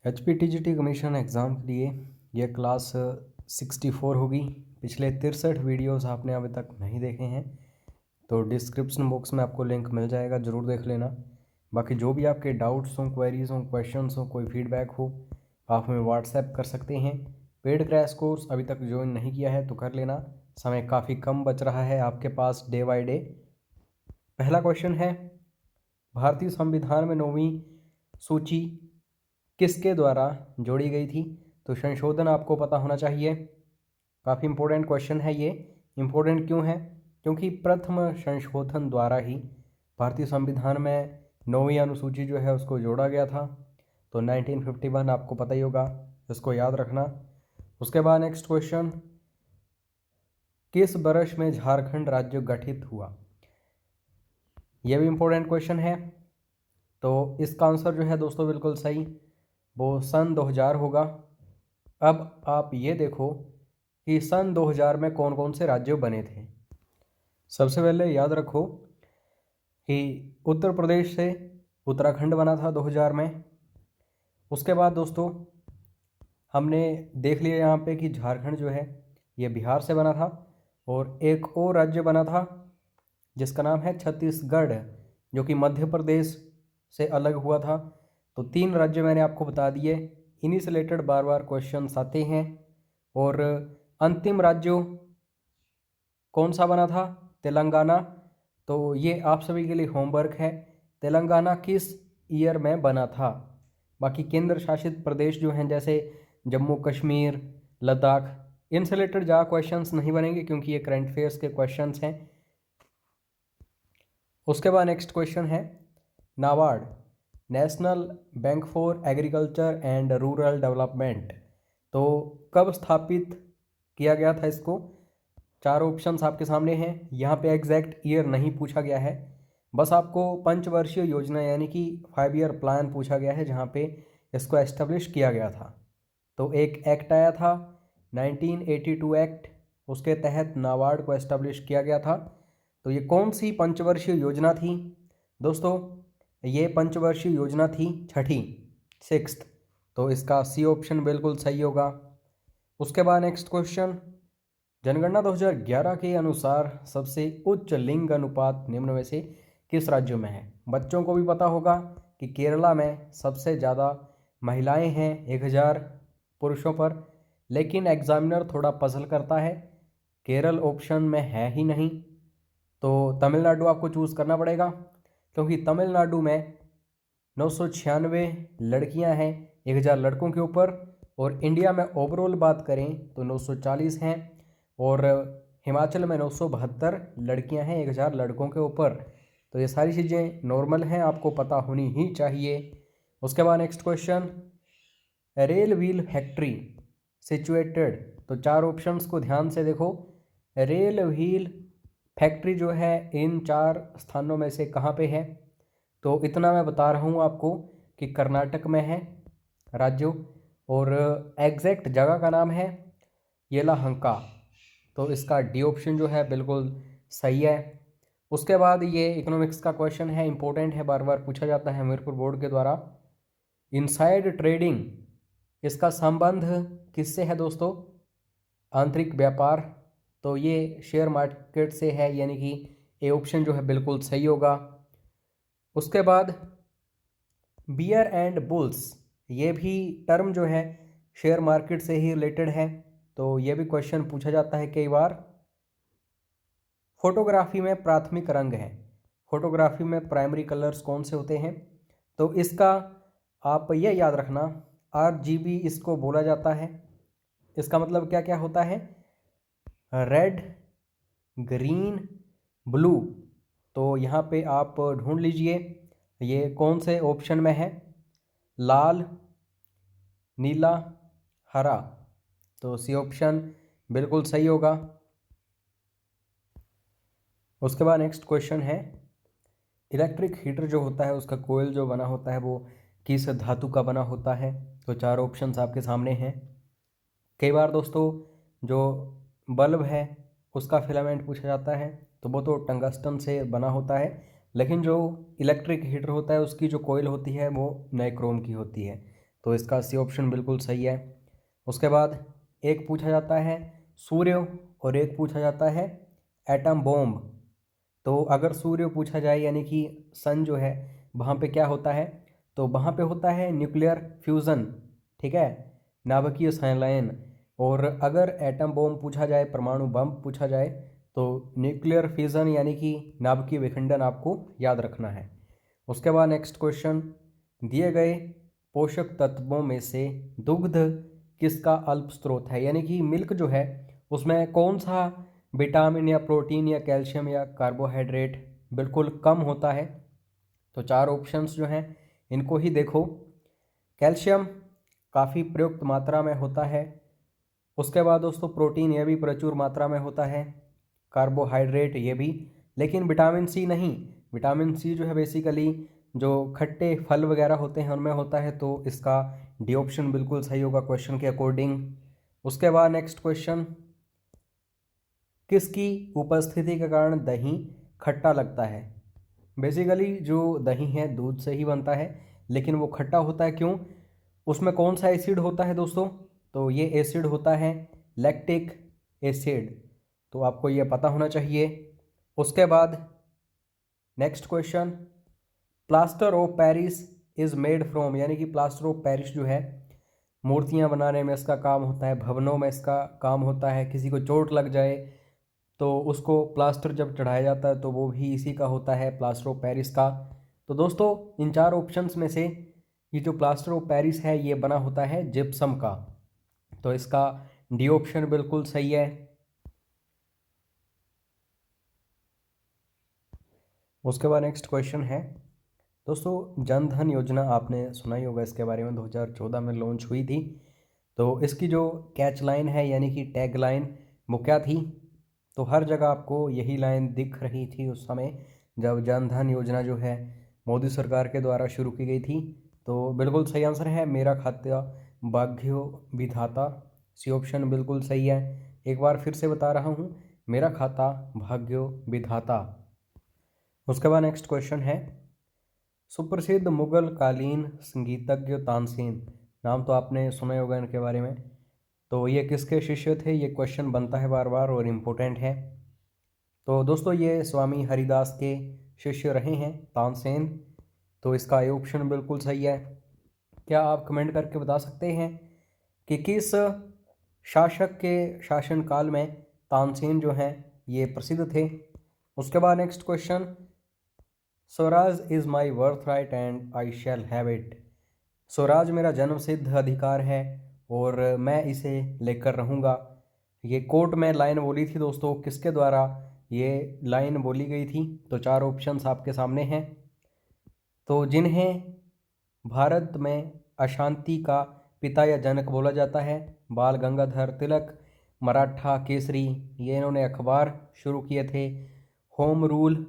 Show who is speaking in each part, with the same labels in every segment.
Speaker 1: HPTGT commission exam के लिए यह क्लास 64 होगी। पिछले 63 वीडियोस आपने अभी तक नहीं देखे हैं तो डिस्क्रिप्शन बॉक्स में आपको लिंक मिल जाएगा, ज़रूर देख लेना। बाकी जो भी आपके डाउट्स हों, क्वेरीज हों, क्वेश्चंस हों, कोई फीडबैक हो, आप हमें व्हाट्सएप कर सकते हैं। पेड क्रैश कोर्स अभी तक ज्वाइन नहीं किया है तो कर लेना, समय काफ़ी कम बच रहा है आपके पास डे बाय डे। पहला क्वेश्चन है, भारतीय संविधान में 9वीं सूची किसके द्वारा जोड़ी गई थी? तो संशोधन आपको पता होना चाहिए। काफ़ी इम्पोर्टेंट क्वेश्चन है ये। इम्पोर्टेंट क्यों है? क्योंकि प्रथम संशोधन द्वारा ही भारतीय संविधान में 9वीं अनुसूची जो है उसको जोड़ा गया था। तो 1951 आपको पता ही होगा, इसको याद रखना। उसके बाद नेक्स्ट क्वेश्चन, किस वर्ष में झारखंड राज्य गठित हुआ? यह भी इम्पोर्टेंट क्वेश्चन है। तो इसका आंसर जो है दोस्तों बिल्कुल सही, वो सन 2000 होगा। अब आप ये देखो कि सन 2000 में कौन कौन से राज्य बने थे। सबसे पहले याद रखो कि उत्तर प्रदेश से उत्तराखंड बना था 2000 में। उसके बाद दोस्तों हमने देख लिया यहाँ पे कि झारखंड जो है ये बिहार से बना था, और एक और राज्य बना था जिसका नाम है छत्तीसगढ़, जो कि मध्य प्रदेश से अलग हुआ था। तो 3 राज्य मैंने आपको बता दिए। इन्हीं से रिलेटेड बार बार क्वेश्चन आते हैं। और अंतिम राज्य कौन सा बना था? तेलंगाना। तो ये आप सभी के लिए होमवर्क है, तेलंगाना किस ईयर में बना था। बाकी केंद्र शासित प्रदेश जो हैं जैसे जम्मू कश्मीर, लद्दाख, इनसे रिलेटेड ज़्यादा क्वेश्चंस नहीं बनेंगे क्योंकि ये करंट अफेयर्स के क्वेश्चंस हैं। उसके बाद नेक्स्ट क्वेश्चन है, NABARD national bank for agriculture and rural development तो कब स्थापित किया गया था इसको? 4 ऑप्शंस आपके सामने हैं। यहाँ पे एग्जैक्ट ईयर नहीं पूछा गया है, बस आपको पंचवर्षीय योजना यानी कि 5 ईयर प्लान पूछा गया है जहाँ पे इसको एस्टेब्लिश किया गया था। तो एक एक्ट आया था 1982 एक्ट, उसके तहत नाबार्ड को एस्टेब्लिश किया गया था। तो ये कौन सी पंचवर्षीय योजना थी दोस्तों? ये पंचवर्षीय योजना थी छठी, 6th। तो इसका सी ऑप्शन बिल्कुल सही होगा। उसके बाद नेक्स्ट क्वेश्चन, जनगणना 2011 के अनुसार सबसे उच्च लिंग अनुपात निम्न में से किस राज्य में है? बच्चों को भी पता होगा कि केरला में सबसे ज़्यादा महिलाएं हैं 1000 पुरुषों पर, लेकिन एग्जामिनर थोड़ा पजल करता है, केरल ऑप्शन में है ही नहीं। तो तमिलनाडु आपको चूज़ करना पड़ेगा क्योंकि तमिलनाडु में 996 लड़कियां हैं 1000 लड़कों के ऊपर, और इंडिया में ओवरऑल बात करें तो 940 हैं, और हिमाचल में 972 लड़कियां हैं 1000 लड़कों के ऊपर। तो ये सारी चीज़ें नॉर्मल हैं, आपको पता होनी ही चाहिए। उसके बाद next question, rail wheel factory situated तो 4 ऑप्शंस को ध्यान से देखो। रेल व्हील फैक्ट्री जो है इन 4 स्थानों में से कहाँ पे है? तो इतना मैं बता रहा हूँ आपको कि कर्नाटक में है राज्य, और एग्जैक्ट जगह का नाम है येलाहंका। तो इसका डी ऑप्शन जो है बिल्कुल सही है। उसके बाद ये इकोनॉमिक्स का क्वेश्चन है, इंपॉर्टेंट है, बार बार पूछा जाता है हमीरपुर बोर्ड के द्वारा। इनसाइड ट्रेडिंग इसका संबंध किससे है दोस्तों? आंतरिक व्यापार। तो ये शेयर मार्केट से है, यानी कि ए ऑप्शन जो है बिल्कुल सही होगा। उसके बाद बियर एंड बुल्स, ये भी टर्म जो है शेयर मार्केट से ही रिलेटेड है, तो ये भी क्वेश्चन पूछा जाता है कई बार। फोटोग्राफी में प्राथमिक रंग है, फोटोग्राफी में प्राइमरी कलर्स कौन से होते हैं? तो इसका आप ये याद रखना, RGB इसको बोला जाता है। इसका मतलब क्या क्या होता है? Red, green, blue. तो यहाँ पे आप ढूंढ लीजिए ये कौन से ऑप्शन में है, लाल, नीला, हरा। तो सी ऑप्शन बिल्कुल सही होगा। उसके बाद नेक्स्ट क्वेश्चन है, इलेक्ट्रिक हीटर जो होता है उसका कोयल जो बना होता है वो किस धातु का बना होता है? तो 4 ऑप्शंस आपके सामने हैं। कई बार दोस्तों जो बल्ब है उसका फिलामेंट पूछा जाता है, तो वो तो टंगस्टन से बना होता है, लेकिन जो इलेक्ट्रिक हीटर होता है उसकी जो कोयल होती है वो नाइक्रोम की होती है। तो इसका सी ऑप्शन बिल्कुल सही है। उसके बाद एक पूछा जाता है सूर्य और एक पूछा जाता है एटम बॉम्ब। तो अगर सूर्य पूछा जाए यानी कि सन जो है वहाँ पे क्या होता है, तो वहाँ पे होता है न्यूक्लियर फ्यूज़न, ठीक है, नाभिकीय संलयन। और अगर एटम बॉम्ब पूछा जाए, परमाणु बम पूछा जाए, तो न्यूक्लियर फ्यूज़न यानी कि नाभिकीय विखंडन आपको याद रखना है। उसके बाद नेक्स्ट क्वेश्चन, दिए गए पोषक तत्वों में से दुग्ध किसका अल्प स्रोत है, यानी कि मिल्क जो है उसमें कौन सा विटामिन या प्रोटीन या कैल्शियम या कार्बोहाइड्रेट बिल्कुल कम होता है। तो चार ऑप्शंस जो हैं इनको ही देखो। कैल्शियम काफ़ी प्रयुक्त मात्रा में होता है। उसके बाद दोस्तों प्रोटीन ये भी प्रचुर मात्रा में होता है, कार्बोहाइड्रेट ये भी, लेकिन विटामिन सी नहीं। विटामिन सी जो है बेसिकली जो खट्टे फल वगैरह होते हैं उनमें होता है, तो इसका डी ऑप्शन बिल्कुल सही होगा क्वेश्चन के अकॉर्डिंग। उसके बाद नेक्स्ट क्वेश्चन, किसकी उपस्थिति के कारण दही खट्टा लगता है। बेसिकली जो दही है दूध से ही बनता है, लेकिन वो खट्टा होता है क्यों, उसमें कौन सा एसिड होता है दोस्तों, तो ये एसिड होता है लैक्टिक एसिड, तो आपको ये पता होना चाहिए। उसके बाद next question, plaster of Paris is made from, यानी कि प्लास्टर ऑफ पेरिस जो है मूर्तियाँ बनाने में इसका काम होता है, भवनों में इसका काम होता है। किसी को चोट लग जाए तो उसको प्लास्टर जब चढ़ाया जाता है तो वो भी इसी का होता है, प्लास्टर ऑफ पेरिस का। तो दोस्तों इन चार ऑप्शंस में से ये जो प्लास्टर ऑफ पेरिस है ये बना होता है जिप्सम का, तो इसका डी ऑप्शन बिल्कुल सही है। उसके बाद नेक्स्ट क्वेश्चन है दोस्तों, जन धन योजना आपने सुना ही होगा इसके बारे में, 2014 में लॉन्च हुई थी। तो इसकी जो कैच लाइन है यानी कि टैग लाइन वो क्या थी, तो हर जगह आपको यही लाइन दिख रही थी उस समय जब जन धन योजना जो है मोदी सरकार के द्वारा शुरू की गई थी। तो बिल्कुल सही आंसर है मेरा खाता भाग्यो विधाता, सी ऑप्शन बिल्कुल सही है। एक बार फिर से बता रहा हूँ, मेरा खाता भाग्यो विधाता। उसके बाद नेक्स्ट क्वेश्चन है, सुप्रसिद्ध मुगल कालीन संगीतज्ञ तानसेन, नाम तो आपने सुना ही होगा इनके बारे में, तो ये किसके शिष्य थे, ये क्वेश्चन बनता है बार बार और इम्पोर्टेंट है। तो दोस्तों ये स्वामी हरिदास के शिष्य रहे हैं तानसेन, तो इसका ये ऑप्शन बिल्कुल सही है। क्या आप कमेंट करके बता सकते हैं कि किस शासक के शासनकाल में तानसेन जो हैं ये प्रसिद्ध थे। उसके बाद next question, Swaraj is my birth right and I shall have it, Swaraj मेरा जन्म सिद्ध अधिकार है और मैं इसे लेकर रहूँगा। ये कोर्ट में लाइन बोली थी दोस्तों, किसके द्वारा ये लाइन बोली गई थी, तो चार ऑप्शंस आपके सामने हैं। तो जिन्हें भारत में अशांति का पिता या जनक बोला जाता है, बाल गंगाधर तिलक, मराठा केसरी, ये इन्होंने अखबार शुरू किए थे। होम रूल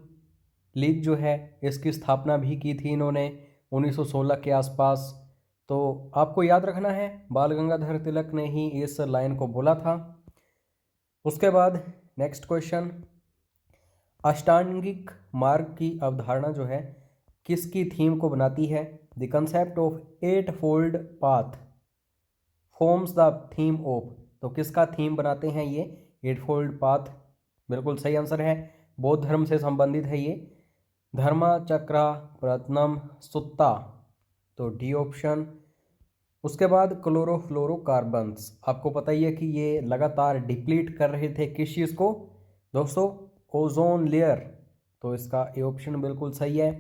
Speaker 1: लीग जो है इसकी स्थापना भी की थी इन्होंने 1916 के आसपास। तो आपको याद रखना है बाल गंगाधर तिलक ने ही इस लाइन को बोला था। उसके बाद नेक्स्ट क्वेश्चन, अष्टांगिक मार्ग की अवधारणा जो है किसकी थीम को बनाती है, the concept of eightfold path forms the theme of, तो किसका थीम बनाते हैं ये एट फोल्ड पाथ, बिल्कुल सही आंसर है, बौद्ध धर्म से संबंधित है ये, धर्मा चक्रा प्रत्नम सुत्ता, तो डी ऑप्शन। उसके बाद क्लोरोफ्लोरोकार्बन्स, आपको पता ही है कि ये लगातार डिप्लीट कर रहे थे किस चीज़ को दोस्तों, ओजोन लेयर, तो इसका ए ऑप्शन बिल्कुल सही है।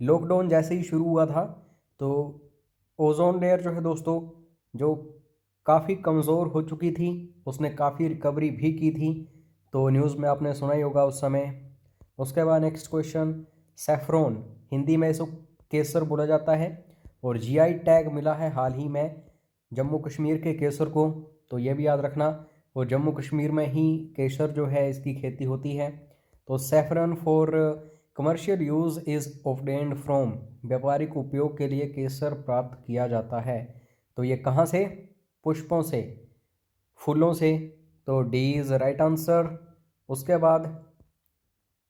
Speaker 1: लॉकडाउन जैसे ही शुरू हुआ था तो ओजोन लेयर जो है दोस्तों जो काफ़ी कमज़ोर हो चुकी थी उसने काफ़ी रिकवरी भी की थी, तो न्यूज़ में आपने सुना ही होगा उस समय। उसके बाद नेक्स्ट क्वेश्चन, सेफ्रॉन हिंदी में इसको केसर बोला जाता है और जीआई टैग मिला है हाल ही में जम्मू कश्मीर के केसर को, तो ये भी याद रखना, और जम्मू कश्मीर में ही केसर जो है इसकी खेती होती है। तो saffron for commercial use is obtained from, व्यापारिक उपयोग के लिए केसर प्राप्त किया जाता है, तो ये कहाँ से, पुष्पों से, फूलों से, तो डी इज़ राइट आंसर। उसके बाद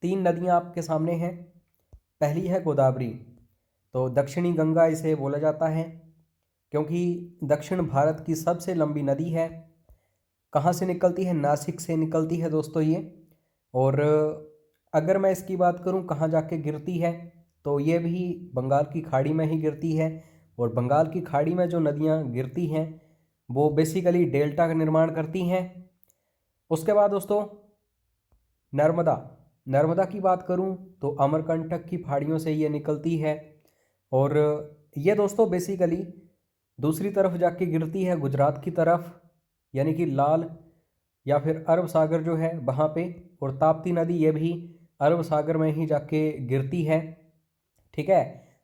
Speaker 1: तीन नदियाँ आपके सामने हैं, पहली है गोदावरी, तो दक्षिणी गंगा इसे बोला जाता है। क्योंकि दक्षिण भारत की सबसे लंबी नदी है। कहाँ से निकलती है? नासिक से निकलती है दोस्तों ये। और अगर मैं इसकी बात करूँ कहाँ जाके गिरती है, तो ये भी बंगाल की खाड़ी में ही गिरती है। और बंगाल की खाड़ी में जो नदियाँ गिरती हैं वो बेसिकली डेल्टा का निर्माण करती हैं। उसके बाद दोस्तों नर्मदा, नर्मदा की बात करूं तो अमरकंटक की पहाड़ियों से ये निकलती है। और ये दोस्तों बेसिकली दूसरी तरफ जाके गिरती है गुजरात की तरफ, यानी कि लाल या फिर अरब सागर जो है वहाँ पे। और ताप्ती नदी ये भी अरब सागर में ही जाके गिरती है। ठीक है,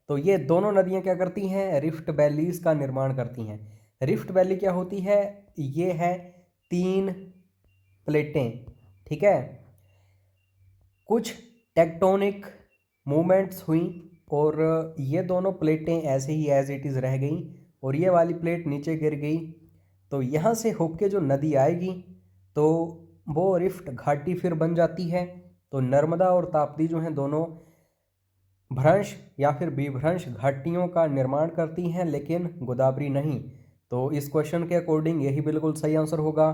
Speaker 1: तो ये दोनों नदियाँ क्या करती हैं? रिफ्ट वैलीज का निर्माण करती हैं। रिफ्ट वैली क्या होती है? ये है 3 प्लेटें। ठीक है, कुछ टेक्टोनिक मूवमेंट्स हुई और ये दोनों प्लेटें ऐसे ही एज इट इज़ रह गई और ये वाली प्लेट नीचे गिर गई। तो यहाँ से होके जो नदी आएगी तो वो रिफ्ट घाटी फिर बन जाती है। तो नर्मदा और ताप्ती जो हैं दोनों भ्रंश या फिर विभ्रंश घाटियों का निर्माण करती हैं, लेकिन गोदावरी नहीं। तो इस क्वेश्चन के अकॉर्डिंग यही बिल्कुल सही आंसर होगा,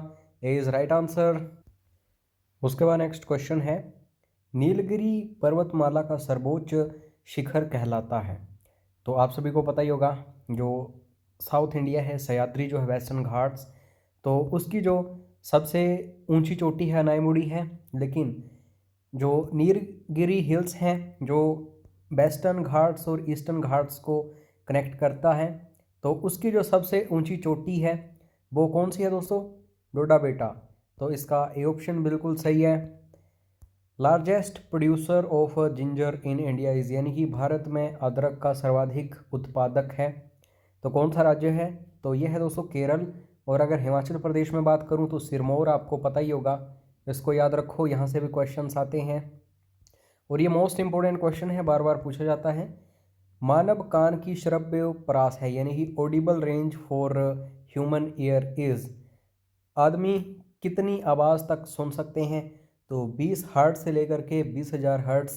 Speaker 1: ए इज़ राइट आंसर। उसके बाद नेक्स्ट क्वेश्चन है, नीलगिरी पर्वतमाला का सर्वोच्च शिखर कहलाता है। तो आप सभी को पता ही होगा, जो साउथ इंडिया है, सह्याद्री जो है वेस्टर्न घाट्स, तो उसकी जो सबसे ऊंची चोटी है अनाईमुड़ी है। लेकिन जो नीलगिरी हिल्स हैं जो वेस्टर्न घाट्स और ईस्टर्न घाट्स को कनेक्ट करता है, तो उसकी जो सबसे ऊंची चोटी है वो कौन सी है दोस्तों? डोडा बेटा। तो इसका ए ऑप्शन बिल्कुल सही है। Largest producer of ginger in India is, यानी कि भारत में अदरक का सर्वाधिक उत्पादक है तो कौन सा राज्य है? तो यह है दोस्तों केरल। और अगर हिमाचल प्रदेश में बात करूं तो सिरमौर, आपको पता ही होगा, इसको याद रखो, यहाँ से भी क्वेश्चंस आते हैं। और ये मोस्ट इंपॉर्टेंट क्वेश्चन है, बार बार पूछा जाता है। मानव कान की श्रव्य परास है, यानी कि Audible range for human ear is, आदमी कितनी आवाज़ तक सुन सकते हैं? तो 20 हर्ट्ज से लेकर के 20,000 हर्ट्ज।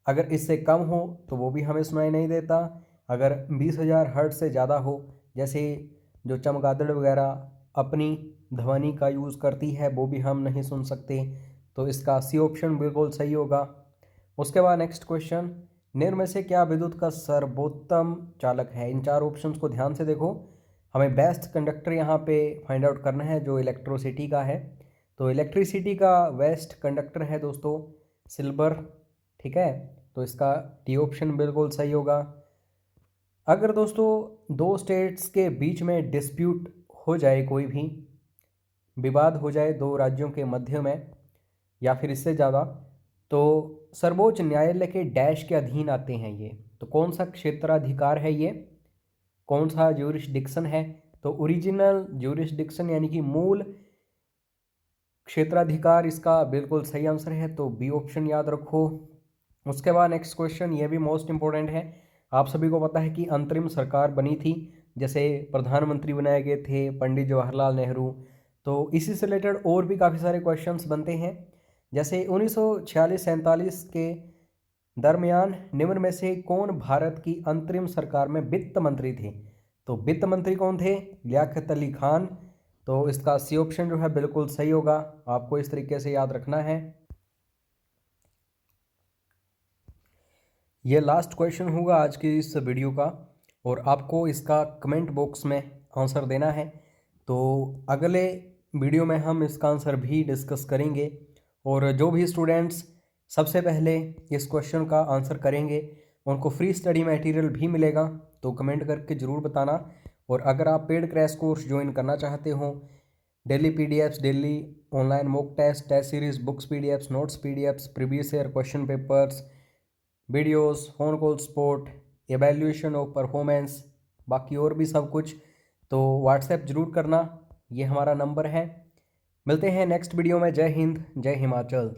Speaker 1: अगर इससे कम हो तो वो भी हमें सुनाई नहीं देता। अगर 20,000 हर्ट्ज से ज़्यादा हो, जैसे जो चमगादड़ वगैरह अपनी ध्वनि का यूज़ करती है, वो भी हम नहीं सुन सकते। तो इसका सी ऑप्शन बिल्कुल सही होगा। उसके बाद नेक्स्ट क्वेश्चन, निम्न में से क्या विद्युत का सर्वोत्तम चालक है? इन 4 ऑप्शंस को ध्यान से देखो, हमें बेस्ट कंडक्टर यहाँ पे फाइंड आउट करना है जो इलेक्ट्रिसिटी का है। तो इलेक्ट्रिसिटी का बेस्ट कंडक्टर है दोस्तों सिल्वर। ठीक है, तो इसका डी ऑप्शन बिल्कुल सही होगा। अगर दोस्तों 2 स्टेट्स के बीच में डिस्प्यूट हो जाए, कोई भी विवाद हो जाए 2 राज्यों के मध्य में या फिर इससे ज़्यादा, तो सर्वोच्च न्यायालय के डैश के अधीन आते हैं ये। तो कौन सा क्षेत्राधिकार है ये? कौन सा ज्यूरिसडिक्शन है? तो ओरिजिनल ज्यूरिसडिक्शन, यानी कि मूल क्षेत्राधिकार, इसका बिल्कुल सही आंसर है। तो बी ऑप्शन याद रखो। उसके बाद नेक्स्ट क्वेश्चन, ये भी मोस्ट इंपॉर्टेंट है। आप सभी को पता है कि अंतरिम सरकार बनी थी, जैसे प्रधानमंत्री बनाए गए थे पंडित जवाहरलाल नेहरू। तो इसी से रिलेटेड और भी काफ़ी सारे क्वेश्चंस बनते हैं। जैसे 1946-47 के दरमियान निम्न में से कौन भारत की अंतरिम सरकार में वित्त मंत्री थे? तो वित्त मंत्री कौन थे? लियाकत अली खान। तो इसका सी ऑप्शन जो है बिल्कुल सही होगा, आपको इस तरीके से याद रखना है। ये लास्ट क्वेश्चन होगा आज की इस वीडियो का और आपको इसका कमेंट बॉक्स में आंसर देना है। तो अगले वीडियो में हम इसका आंसर भी डिस्कस करेंगे और जो भी स्टूडेंट्स सबसे पहले इस क्वेश्चन का आंसर करेंगे उनको फ्री स्टडी मटेरियल भी मिलेगा। तो कमेंट करके ज़रूर बताना। और अगर आप पेड क्रैश कोर्स ज्वाइन करना चाहते हो, daily PDFs, daily online mock test, test series, books PDFs, notes PDFs, previous year question papers, videos, phone call support, evaluation of performance, बाकी और भी सब कुछ, तो व्हाट्सएप ज़रूर करना, ये हमारा नंबर है। मिलते हैं नेक्स्ट वीडियो में। जय हिंद, जय हिमाचल।